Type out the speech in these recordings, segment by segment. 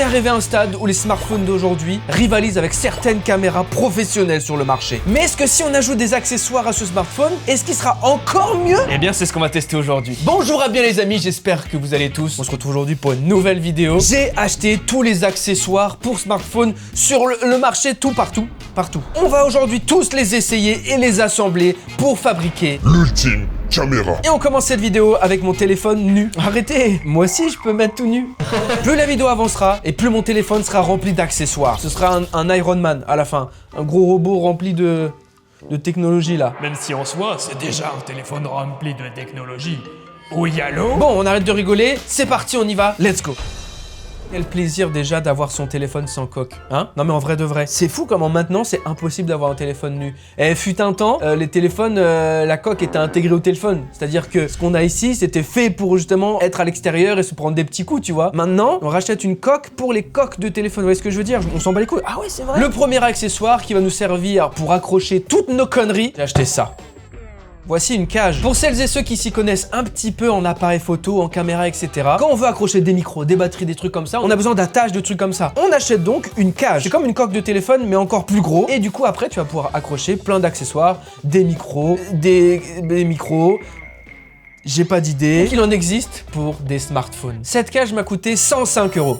est arrivé à un stade où les smartphones d'aujourd'hui rivalisent avec certaines caméras professionnelles sur le marché. Mais est-ce que si on ajoute des accessoires à ce smartphone, est-ce qu'il sera encore mieux? Eh bien, c'est ce qu'on va tester aujourd'hui. Bonjour à bien les amis, j'espère que vous allez tous. On se retrouve aujourd'hui pour une nouvelle vidéo. J'ai acheté tous les accessoires pour smartphone sur le marché, partout. On va aujourd'hui tous les essayer et les assembler pour fabriquer l'ultime caméra. Et on commence cette vidéo avec mon téléphone nu. Arrêtez, moi aussi je peux mettre tout nu. Plus la vidéo avancera et plus mon téléphone sera rempli d'accessoires. Ce sera un Iron Man à la fin, un gros robot rempli de technologie là. Même si en soi, c'est déjà un téléphone rempli de technologie. Oui, allô? Bon, on arrête de rigoler, c'est parti, on y va, let's go. Quel plaisir déjà d'avoir son téléphone sans coque, hein? Non mais en vrai de vrai, c'est fou comment maintenant c'est impossible d'avoir un téléphone nu. Et fut un temps, les téléphones, la coque était intégrée au téléphone. C'est-à-dire que ce qu'on a ici, c'était fait pour justement être à l'extérieur et se prendre des petits coups, tu vois. Maintenant, on rachète une coque pour les coques de téléphone. Vous voyez ce que je veux dire? On s'en bat les couilles. Ah ouais, c'est vrai. Le premier accessoire qui va nous servir pour accrocher toutes nos conneries, j'ai acheté ça. Voici une cage. Pour celles et ceux qui s'y connaissent un petit peu en appareil photo, en caméra, etc. Quand on veut accrocher des micros, des batteries, des trucs comme ça, on a besoin d'attaches, de trucs comme ça. On achète donc une cage. C'est comme une coque de téléphone, mais encore plus gros. Et du coup, après, tu vas pouvoir accrocher plein d'accessoires, des micros, des micros. J'ai pas d'idée. Il en existe pour des smartphones. Cette cage m'a coûté 105 €.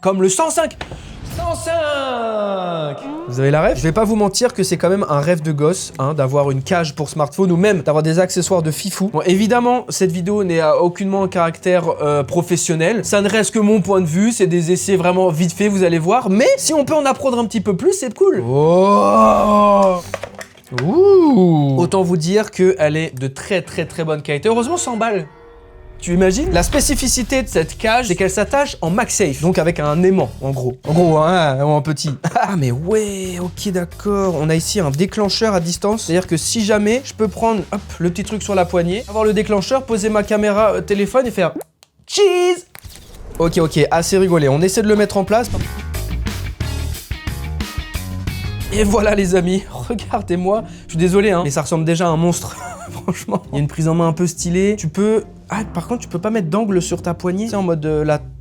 Comme le 105. 105! Vous avez la rêve? Je vais pas vous mentir que c'est quand même un rêve de gosse, hein, d'avoir une cage pour smartphone ou même d'avoir des accessoires de fifou. Bon, évidemment, cette vidéo n'est aucunement un caractère professionnel. Ça ne reste que mon point de vue, c'est des essais vraiment vite faits, vous allez voir. Mais si on peut en apprendre un petit peu plus, c'est cool. Oh! Ouh! Autant vous dire qu'elle est de très bonne qualité. Heureusement, 100 balles. Tu imagines? La spécificité de cette cage, c'est qu'elle s'attache en MagSafe, donc avec un aimant, en gros. En gros, hein, en petit. Ah, mais ouais, ok, d'accord. On a ici un déclencheur à distance. C'est-à-dire que si jamais, je peux prendre, hop, le petit truc sur la poignée, avoir le déclencheur, poser ma caméra téléphone et faire cheese. Ok, assez rigolé. On essaie de le mettre en place. Et voilà les amis, regardez-moi. Je suis désolé, hein, mais ça ressemble déjà à un monstre. Franchement. Il y a une prise en main un peu stylée. Tu peux... Ah, par contre, tu peux pas mettre d'angle sur ta poignée. Tu sais, en mode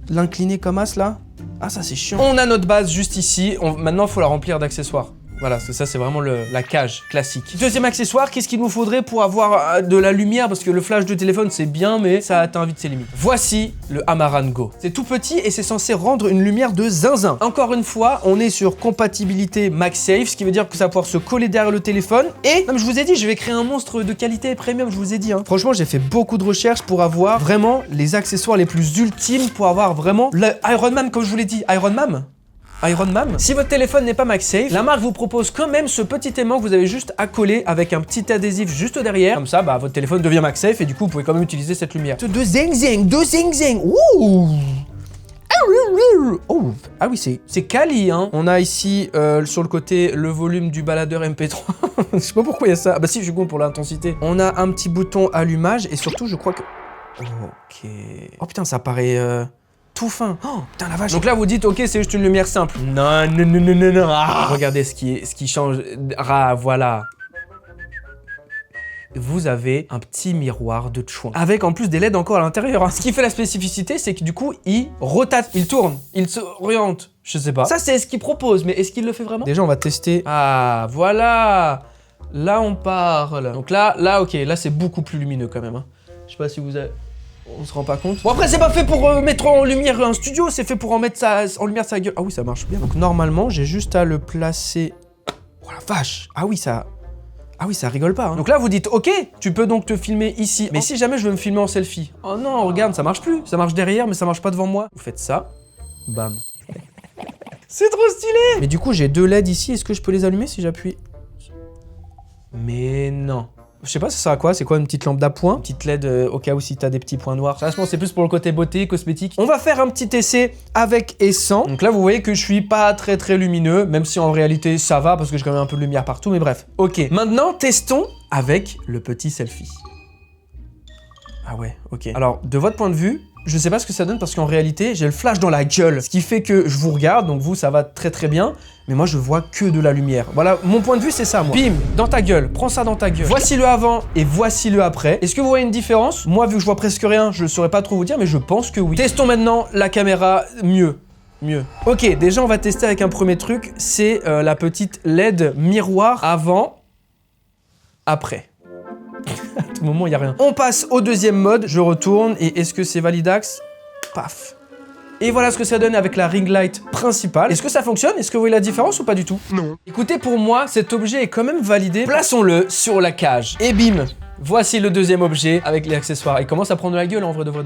l'incliner comme as, là. Ah, ça, c'est chiant. On a notre base juste ici. Maintenant, il faut la remplir d'accessoires. Voilà, ça, c'est vraiment la cage classique. Deuxième accessoire, qu'est-ce qu'il nous faudrait pour avoir de la lumière? Parce que le flash de téléphone, c'est bien, mais ça atteint vite ses limites. Voici le Amaran Go. C'est tout petit et c'est censé rendre une lumière de zinzin. Encore une fois, on est sur compatibilité MagSafe, ce qui veut dire que ça va pouvoir se coller derrière le téléphone. Et, comme je vous ai dit, je vais créer un monstre de qualité premium, je vous ai dit. Hein. Franchement, j'ai fait beaucoup de recherches pour avoir vraiment les accessoires les plus ultimes, pour avoir vraiment le Iron Man, comme je vous l'ai dit. Iron Man. Si votre téléphone n'est pas MagSafe, la marque vous propose quand même ce petit aimant que vous avez juste à coller avec un petit adhésif juste derrière. Comme ça, votre téléphone devient MagSafe et du coup, vous pouvez quand même utiliser cette lumière. De zing. Ouh. Oh. Ah oui, c'est quali, hein. On a ici, sur le côté, le volume du baladeur MP3. Je sais pas pourquoi il y a ça. Ah bah si, je compte pour l'intensité. On a un petit bouton allumage et surtout, je crois que... Ok. Oh putain, ça paraît... tout fin. Oh, putain la vache. Donc là, vous dites, ok, c'est juste une lumière simple. Non. Ah. Regardez ce qui change. Ah, voilà. Vous avez un petit miroir de chouin. Avec en plus des LED encore à l'intérieur. Hein. Ce qui fait la spécificité, c'est que du coup, il rotate, il tourne, il s'oriente. Je sais pas. Ça, c'est ce qu'il propose, mais est-ce qu'il le fait vraiment? Déjà, on va tester. Ah, voilà. Là, on parle. Donc là, ok, là, c'est beaucoup plus lumineux quand même. Hein. Je sais pas si vous avez... On se rend pas compte. Bon après c'est pas fait pour mettre en lumière un studio, c'est fait pour en mettre en lumière sa gueule. Ah oui ça marche bien. Donc normalement j'ai juste à le placer. Oh la vache. Ah oui ça rigole pas. Hein. Donc là vous dites ok, tu peux donc te filmer ici. Mais si jamais je veux me filmer en selfie. Oh non regarde ça marche plus. Ça marche derrière mais ça marche pas devant moi. Vous faites ça. Bam. C'est trop stylé. Mais du coup j'ai deux LED ici. Est-ce que je peux les allumer si j'appuie? Mais non. Je sais pas, ça sert à quoi? C'est quoi une petite lampe d'appoint? Une petite LED au cas où si t'as des petits points noirs. Ça, je pense c'est plus pour le côté beauté, cosmétique. On va faire un petit essai avec et sans. Donc là, vous voyez que je suis pas très lumineux, même si en réalité ça va parce que j'ai quand même un peu de lumière partout, mais bref. Ok, maintenant testons avec le petit selfie. Ah ouais, ok. Alors, de votre point de vue, je sais pas ce que ça donne parce qu'en réalité, j'ai le flash dans la gueule. Ce qui fait que je vous regarde, donc vous, ça va très bien. Mais moi, je vois que de la lumière. Voilà, mon point de vue, c'est ça, moi. Bim, dans ta gueule, prends ça dans ta gueule. Voici le avant et voici le après. Est-ce que vous voyez une différence? Moi, vu que je vois presque rien, je saurais pas trop vous dire, mais je pense que oui. Testons maintenant la caméra mieux. mieux. Ok, déjà on va tester avec un premier truc, c'est la petite LED miroir avant, après. À tout moment, il n'y a rien. On passe au deuxième mode, je retourne, et est-ce que c'est validax? Paf. Et voilà ce que ça donne avec la ring light principale. Est-ce que ça fonctionne? Est-ce que vous voyez la différence ou pas du tout? Non. Écoutez, pour moi, cet objet est quand même validé. Plaçons-le sur la cage. Et bim, voici le deuxième objet avec les accessoires. Il commence à prendre de la gueule en vrai de vrai.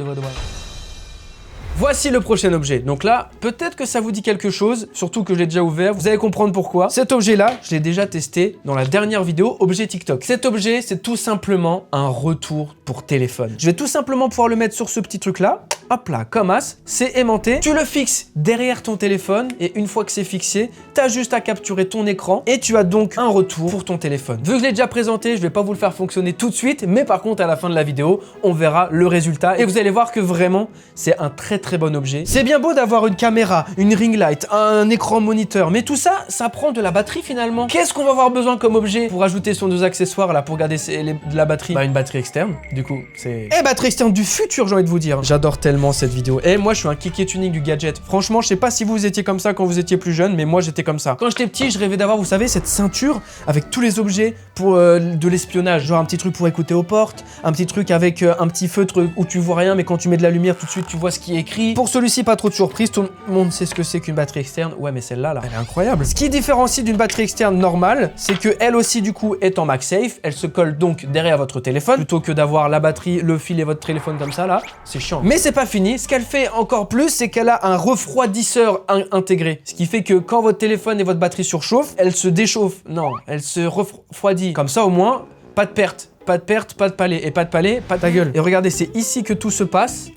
Voici le prochain objet. Donc là, peut-être que ça vous dit quelque chose, surtout que je l'ai déjà ouvert. Vous allez comprendre pourquoi. Cet objet-là, je l'ai déjà testé dans la dernière vidéo, objet TikTok. Cet objet, c'est tout simplement un retour pour téléphone. Je vais tout simplement pouvoir le mettre sur ce petit truc-là. Hop là, comme as, c'est aimanté. Tu le fixes derrière ton téléphone et une fois que c'est fixé, tu as juste à capturer ton écran et tu as donc un retour pour ton téléphone. Vu que je l'ai déjà présenté, je vais pas vous le faire fonctionner tout de suite, mais par contre, à la fin de la vidéo, on verra le résultat et vous allez voir que vraiment, c'est un très bon objet. C'est bien beau d'avoir une caméra, une ring light, un écran moniteur, mais tout ça, ça prend de la batterie finalement. Qu'est-ce qu'on va avoir besoin comme objet pour ajouter sur nos accessoires là pour garder de la batterie? Bah une batterie externe, du coup, c'est... Et batterie externe du futur, j'ai envie de vous dire. J'adore tellement cette vidéo. Et moi, je suis un kiki tuning du gadget. Franchement, je sais pas si vous étiez comme ça quand vous étiez plus jeune, mais moi, j'étais comme ça. Quand j'étais petit, je rêvais d'avoir, vous savez, cette ceinture avec tous les objets pour de l'espionnage. Genre un petit truc pour écouter aux portes, un petit truc avec un petit feutre où tu vois rien, mais quand tu mets de la lumière, tout de suite, tu vois ce qui est écrit. Pour celui-ci, pas trop de surprise. Tout le monde sait ce que c'est qu'une batterie externe. Ouais, mais celle-là, là, elle est incroyable. Ce qui différencie d'une batterie externe normale, c'est que elle aussi, du coup, est en MagSafe. Elle se colle donc derrière votre téléphone, plutôt que d'avoir la batterie, le fil et votre téléphone comme ça, là. C'est chiant. Mais c'est pas fini. Ce qu'elle fait encore plus, c'est qu'elle a un refroidisseur intégré. Ce qui fait que quand votre téléphone et votre batterie surchauffent, elle se déchauffe. Non, elle se refroidit. Comme ça, au moins, pas de perte. Pas de perte, pas de palais. Et pas de palais, pas de ta gueule. Et regardez, c'est ici que tout se passe.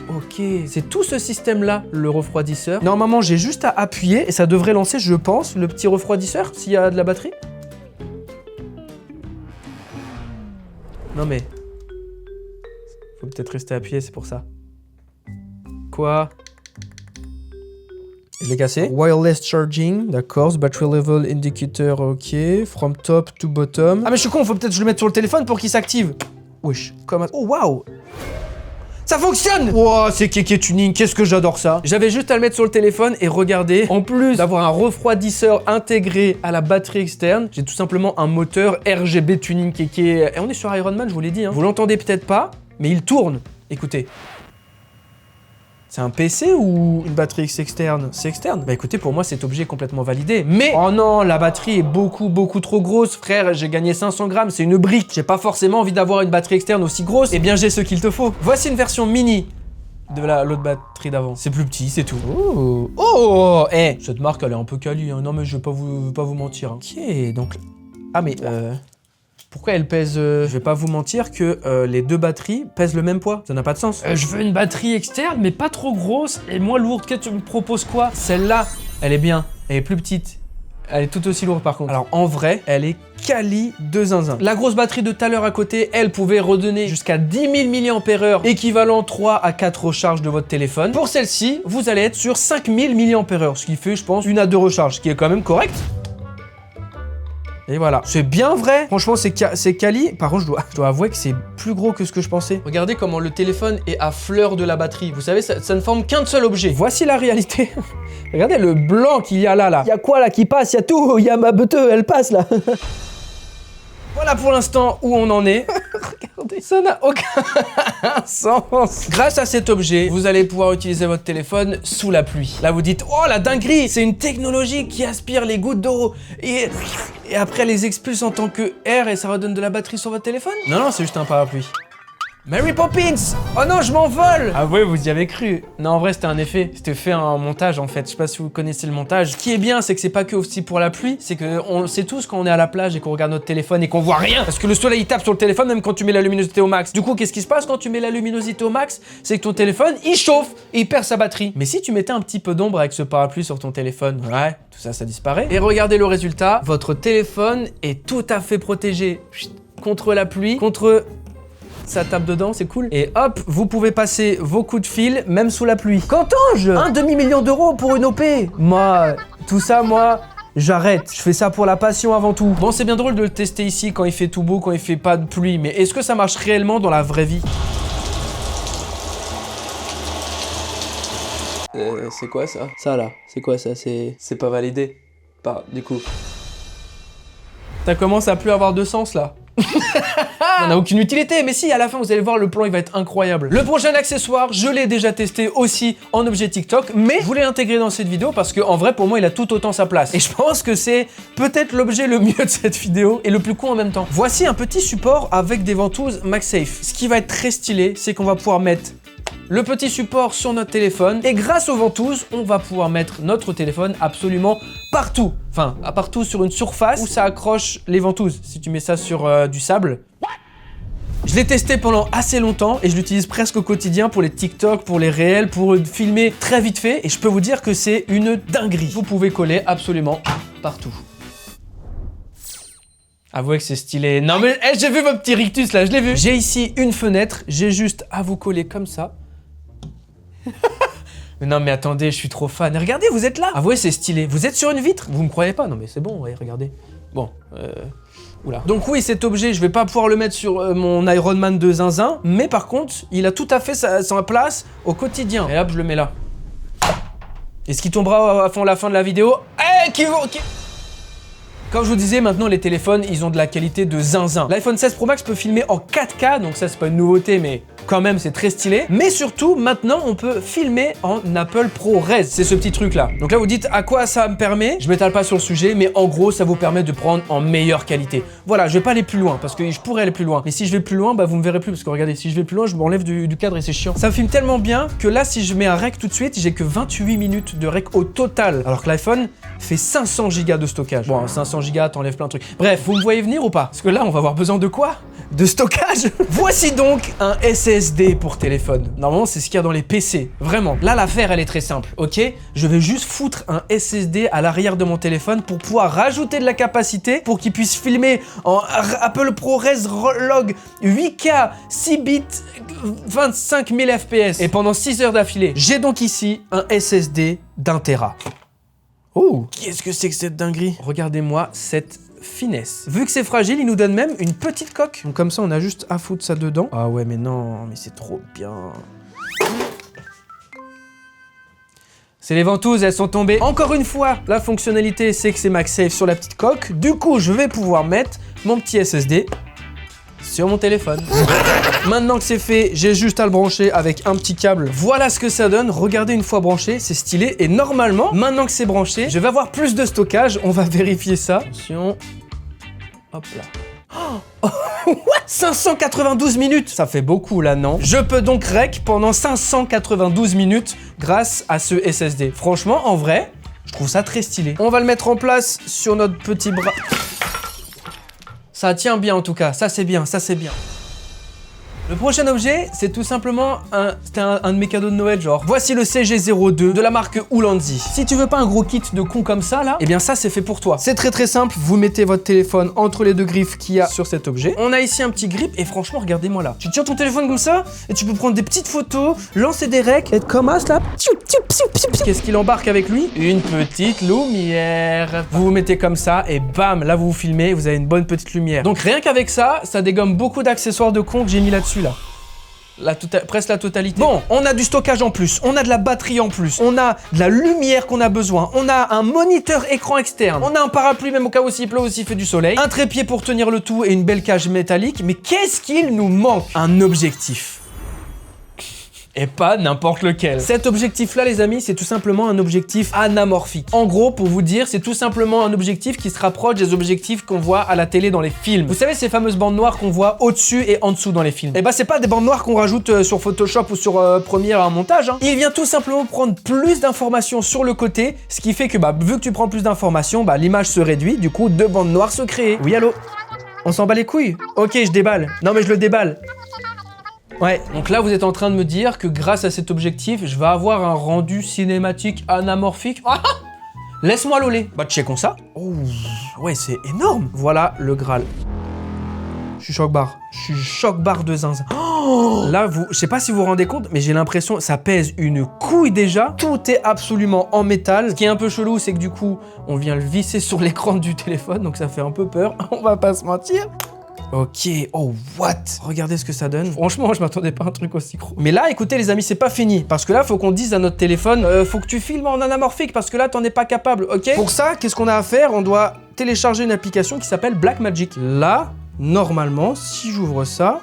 Ok, c'est tout ce système-là, le refroidisseur. Normalement, j'ai juste à appuyer et ça devrait lancer, je pense, le petit refroidisseur s'il y a de la batterie. Non mais... Faut peut-être rester appuyé, c'est pour ça. Quoi? Je l'ai cassé. Wireless charging, d'accord. Battery level indicator, ok. From top to bottom. Ah mais je suis con, faut peut-être que je le mette sur le téléphone pour qu'il s'active. Wesh, comme... Oh waouh! Ça fonctionne! Wow, c'est Keke Tuning, qu'est-ce que j'adore ça! J'avais juste à le mettre sur le téléphone et regardez, en plus d'avoir un refroidisseur intégré à la batterie externe, j'ai tout simplement un moteur RGB Tuning Keke. Et on est sur Iron Man, je vous l'ai dit, hein. Vous l'entendez peut-être pas, mais il tourne. Écoutez. C'est un PC ou une batterie externe? C'est externe. Bah écoutez, pour moi, cet objet est complètement validé. Mais, oh non, la batterie est beaucoup trop grosse. Frère, j'ai gagné 500 grammes, c'est une brique. J'ai pas forcément envie d'avoir une batterie externe aussi grosse. Eh bien, j'ai ce qu'il te faut. Voici une version mini de l'autre batterie d'avant. C'est plus petit, c'est tout. Oh, eh, cette marque, elle est un peu quali, hein. Non, mais je vais pas vous mentir. Hein. Ok, donc... Ah, mais... Pourquoi elle pèse... Je vais pas vous mentir que les deux batteries pèsent le même poids. Ça n'a pas de sens. Je veux une batterie externe, mais pas trop grosse et moins lourde. Que tu me proposes quoi? Celle-là, elle est bien. Elle est plus petite. Elle est tout aussi lourde par contre. Alors en vrai, elle est quali de zinzin. La grosse batterie de tout à l'heure à côté, elle pouvait redonner jusqu'à 10 000 mAh, équivalent 3 à 4 recharges de votre téléphone. Pour celle-ci, vous allez être sur 5000 mAh, ce qui fait, je pense, 1 à 2 recharges, ce qui est quand même correct. Et voilà, c'est bien vrai. Franchement, c'est quali. Par contre, je dois avouer que c'est plus gros que ce que je pensais. Regardez comment le téléphone est à fleur de la batterie. Vous savez, ça ne forme qu'un seul objet. Voici la réalité. Regardez le blanc qu'il y a là. Il y a quoi là qui passe? Il y a tout. Il y a ma beuteux, elle passe là. Voilà pour l'instant où on en est. Regardez, ça n'a aucun sens. Grâce à cet objet, vous allez pouvoir utiliser votre téléphone sous la pluie. Là, vous dites, oh la dinguerie, c'est une technologie qui aspire les gouttes d'eau et après les expulse en tant que air et ça redonne de la batterie sur votre téléphone? Non, c'est juste un parapluie. Mary Poppins! Oh non, je m'envole! Ah ouais, vous y avez cru. Non, en vrai, c'était un effet. C'était fait en montage, en fait. Je sais pas si vous connaissez le montage. Ce qui est bien, c'est que c'est pas que aussi pour la pluie. C'est que on sait tous quand on est à la plage et qu'on regarde notre téléphone et qu'on voit rien. Parce que le soleil, il tape sur le téléphone même quand tu mets la luminosité au max. Du coup, qu'est-ce qui se passe quand tu mets la luminosité au max? C'est que ton téléphone, il chauffe et il perd sa batterie. Mais si tu mettais un petit peu d'ombre avec ce parapluie sur ton téléphone, ouais, tout ça, ça disparaît. Et regardez le résultat. Votre téléphone est tout à fait protégé contre la pluie, contre... Ça tape dedans, c'est cool. Et hop, vous pouvez passer vos coups de fil, même sous la pluie. Qu'entends-je? 1 demi-million d'euros pour une OP. Moi, tout ça, moi, j'arrête. Je fais ça pour la passion avant tout. Bon, c'est bien drôle de le tester ici quand il fait tout beau, quand il fait pas de pluie. Mais est-ce que ça marche réellement dans la vraie vie? C'est quoi ça? Ça là, c'est quoi ça? C'est pas validé. Du coup. Ça commence à plus avoir de sens là. Ça n'a aucune utilité, mais si, à la fin, vous allez voir, le plan, il va être incroyable. Le prochain accessoire, je l'ai déjà testé aussi en objet TikTok, mais je voulais l'intégrer dans cette vidéo parce qu'en vrai, pour moi, il a tout autant sa place. Et je pense que c'est peut-être l'objet le mieux de cette vidéo et le plus cool en même temps. Voici un petit support avec des ventouses MagSafe. Ce qui va être très stylé, c'est qu'on va pouvoir mettre le petit support sur notre téléphone et grâce aux ventouses, on va pouvoir mettre notre téléphone absolument partout. Enfin, partout sur une surface où ça accroche les ventouses. Si tu mets ça sur du sable. Je l'ai testé pendant assez longtemps et je l'utilise presque au quotidien pour les TikTok, pour les réels, pour filmer très vite fait et je peux vous dire que c'est une dinguerie. Vous pouvez coller absolument partout. Avouez que c'est stylé. Non mais j'ai vu votre petit rictus là, je l'ai vu. J'ai ici une fenêtre, j'ai juste à vous coller comme ça. Mais non mais attendez, je suis trop fan. Regardez, vous êtes là. Avouez, c'est stylé. Vous êtes sur une vitre? Vous me croyez pas? Non mais c'est bon, ouais, regardez. Bon, oula. Donc oui, cet objet, je vais pas pouvoir le mettre sur mon Iron Man de zinzin, mais par contre, il a tout à fait sa place au quotidien. Et hop, je le mets là. Et ce qui tombera à fond la fin de la vidéo, Comme je vous disais, maintenant les téléphones, ils ont de la qualité de zinzin. L'iPhone 16 Pro Max peut filmer en 4K, donc ça c'est pas une nouveauté, mais quand même c'est très stylé. Mais surtout, maintenant on peut filmer en Apple ProRes. C'est ce petit truc là. Donc là vous dites à quoi ça me permet? Je m'étale pas sur le sujet, mais en gros ça vous permet de prendre en meilleure qualité. Voilà, je vais pas aller plus loin, parce que je pourrais aller plus loin. Mais si je vais plus loin, bah vous me verrez plus, parce que regardez, si je vais plus loin, je m'enlève du cadre et c'est chiant. Ça me filme tellement bien que là si je mets un rec tout de suite, j'ai que 28 minutes de rec au total. Alors que l'iPhone fait 500 Go de stockage. Bon, 500 Go, t'enlèves plein de trucs. Bref, vous me voyez venir ou pas? Parce que là, on va avoir besoin de quoi? De stockage. Voici donc un SSD pour téléphone. Normalement, c'est ce qu'il y a dans les PC. Vraiment. Là, l'affaire, elle est très simple, ok? Je vais juste foutre un SSD à l'arrière de mon téléphone pour pouvoir rajouter de la capacité pour qu'il puisse filmer en Apple ProRes log 8K 6 bits 25 000 FPS et pendant 6 heures d'affilée. J'ai donc ici un SSD d'1 Tera. Oh, qu'est-ce que c'est que cette dinguerie? Regardez-moi cette finesse. Vu que c'est fragile, il nous donne même une petite coque. Donc comme ça, on a juste à foutre ça dedans. Ah ouais, mais non, mais c'est trop bien. C'est les ventouses, elles sont tombées. Encore une fois, la fonctionnalité, c'est que c'est MagSafe sur la petite coque. Du coup, je vais pouvoir mettre mon petit SSD sur mon téléphone. Maintenant que c'est fait, j'ai juste à le brancher avec un petit câble. Voilà ce que ça donne. Regardez, une fois branché, c'est stylé. Et normalement, maintenant que c'est branché, je vais avoir plus de stockage. On va vérifier ça. Attention. Hop là. Oh, what? 592 minutes. Ça fait beaucoup là, non? Je peux donc rec pendant 592 minutes grâce à ce SSD. Franchement, en vrai, je trouve ça très stylé. On va le mettre en place sur notre petit bras. Ça tient bien en tout cas, ça c'est bien, ça c'est bien. Le prochain objet, c'est tout simplement c'était un de mes cadeaux de Noël, genre. Voici le CG02 de la marque Ulanzi. Si tu veux pas un gros kit de con comme ça, là, eh bien ça, c'est fait pour toi. C'est très très simple. Vous mettez votre téléphone entre les deux griffes qu'il y a sur cet objet. On a ici un petit grip et franchement, regardez-moi là. Tu tiens ton téléphone comme ça et tu peux prendre des petites photos, lancer des recs, être comme ça, là. Qu'est-ce qu'il embarque avec lui? Une petite lumière. Vous vous mettez comme ça et bam, là vous vous filmez, vous avez une bonne petite lumière. Donc rien qu'avec ça, ça dégomme beaucoup d'accessoires de con que j'ai mis là-dessus. Là. Presque la totalité. Bon, on a du stockage en plus, on a de la batterie en plus, on a de la lumière qu'on a besoin, on a un moniteur écran externe, on a un parapluie même au cas où s'il pleut ou s'il fait du soleil, un trépied pour tenir le tout et une belle cage métallique. Mais qu'est-ce qu'il nous manque? Un objectif. Et pas n'importe lequel. Cet objectif-là, les amis, c'est tout simplement un objectif anamorphique. En gros, pour vous dire, c'est tout simplement un objectif qui se rapproche des objectifs qu'on voit à la télé dans les films. Vous savez, ces fameuses bandes noires qu'on voit au-dessus et en dessous dans les films. Et bah, c'est pas des bandes noires qu'on rajoute sur Photoshop ou sur Premiere à un montage, hein. Il vient tout simplement prendre plus d'informations sur le côté, ce qui fait que, bah, vu que tu prends plus d'informations, bah, l'image se réduit, du coup, deux bandes noires se créent. Oui, allô? On s'en bat les couilles? Ok, je déballe. Non, mais je le déballe. Ouais, donc là vous êtes en train de me dire que grâce à cet objectif, je vais avoir un rendu cinématique anamorphique. Ah, laisse-moi loler. Bah checkons ça. Oh, ouais, c'est énorme. Voilà le Graal. Je suis choc-barre de zinzin. Oh, là, je sais pas si vous vous rendez compte, mais j'ai l'impression ça pèse une couille déjà. Tout est absolument en métal. Ce qui est un peu chelou, c'est que du coup, on vient le visser sur l'écran du téléphone, donc ça fait un peu peur. On va pas se mentir. Ok, oh what? Regardez ce que ça donne. Franchement, je m'attendais pas à un truc aussi gros. Mais là, écoutez les amis, c'est pas fini. Parce que là, faut qu'on dise à notre téléphone, faut que tu filmes en anamorphique parce que là, t'en es pas capable, ok? Pour ça, qu'est-ce qu'on a à faire? On doit télécharger une application qui s'appelle Blackmagic. Là, normalement, si j'ouvre ça...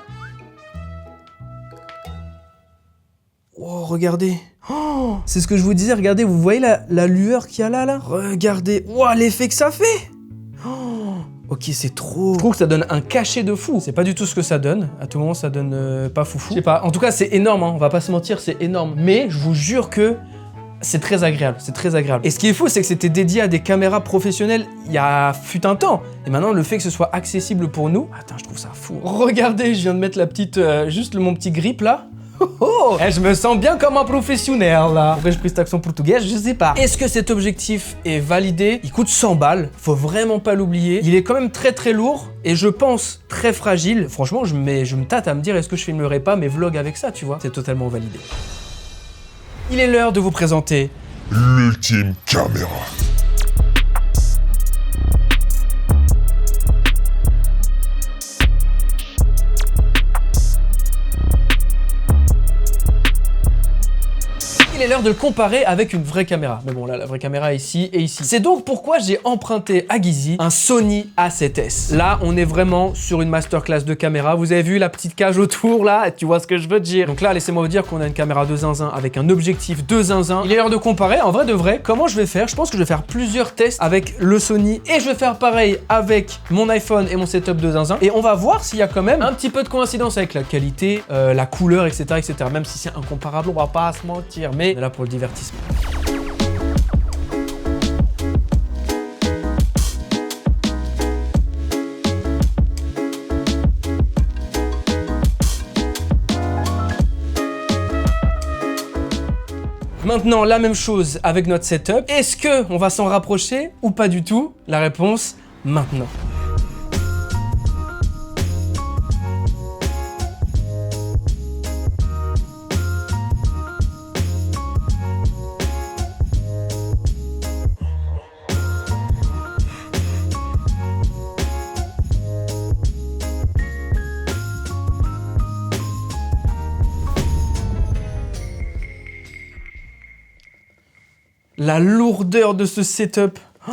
Oh, regardez. Oh, c'est ce que je vous disais, regardez, vous voyez la lueur qu'il y a là? Regardez, wow, l'effet que ça fait. Oh, ok, c'est trop... Je trouve que ça donne un cachet de fou. C'est pas du tout ce que ça donne. À tout moment, ça donne pas foufou. Je sais pas, en tout cas, c'est énorme, hein. On va pas se mentir, c'est énorme. Mais je vous jure que c'est très agréable, c'est très agréable. Et ce qui est fou, c'est que c'était dédié à des caméras professionnelles il y a fut un temps. Et maintenant, le fait que ce soit accessible pour nous... Attends, je trouve ça fou. Regardez, je viens de mettre la petite... juste mon petit grip, là. Oh, je me sens bien comme un professionnel là. Pourquoi j'ai pris cet accent portugais, je sais pas. Est-ce que cet objectif est validé? Il coûte 100 balles, faut vraiment pas l'oublier. Il est quand même très lourd et je pense très fragile. Franchement, je me tâte à me dire est-ce que je filmerai pas mes vlogs avec ça, tu vois. C'est totalement validé. Il est l'heure de vous présenter l'ultime caméra. Il est l'heure de le comparer avec une vraie caméra. Mais bon, là, la vraie caméra est ici et ici. C'est donc pourquoi j'ai emprunté à Guizy un Sony A7S. Là, on est vraiment sur une masterclass de caméra. Vous avez vu la petite cage autour, là? Tu vois ce que je veux dire? Donc là, laissez-moi vous dire qu'on a une caméra de zinzin avec un objectif de zinzin. Il est l'heure de comparer, en vrai de vrai, comment je vais faire. Je pense que je vais faire plusieurs tests avec le Sony et je vais faire pareil avec mon iPhone et mon setup de zinzin. Et on va voir s'il y a quand même un petit peu de coïncidence avec la qualité, la couleur, etc., etc. Même si c'est incomparable, on va pas se mentir. Mais on est là pour le divertissement. Maintenant, la même chose avec notre setup. Est-ce qu'on va s'en rapprocher ou pas du tout? La réponse, maintenant. La lourdeur de ce setup. Oh.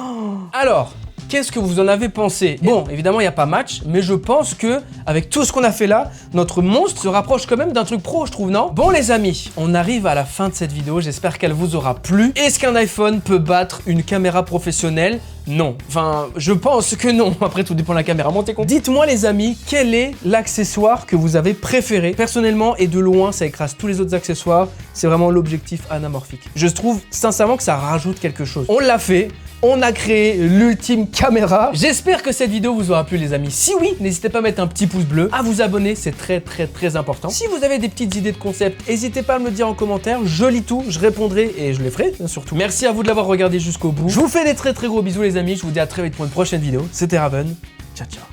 Alors, qu'est-ce que vous en avez pensé? Bon, évidemment, il n'y a pas match, mais je pense que avec tout ce qu'on a fait là, notre monstre se rapproche quand même d'un truc pro, je trouve, non? Bon, les amis, on arrive à la fin de cette vidéo. J'espère qu'elle vous aura plu. Est-ce qu'un iPhone peut battre une caméra professionnelle? Non. Enfin, je pense que non. Après, tout dépend de la caméra. Montez compte. Dites-moi, les amis, quel est l'accessoire que vous avez préféré? Personnellement, et de loin, ça écrase tous les autres accessoires. C'est vraiment l'objectif anamorphique. Je trouve sincèrement que ça rajoute quelque chose. On l'a fait. On a créé l'ultime caméra. J'espère que cette vidéo vous aura plu, les amis. Si oui, n'hésitez pas à mettre un petit pouce bleu, à vous abonner, c'est très important. Si vous avez des petites idées de concept, n'hésitez pas à me le dire en commentaire. Je lis tout, je répondrai et je les ferai, surtout. Merci à vous de l'avoir regardé jusqu'au bout. Je vous fais des très gros bisous, les amis. Je vous dis à très vite pour une prochaine vidéo. C'était Raven. Ciao, ciao.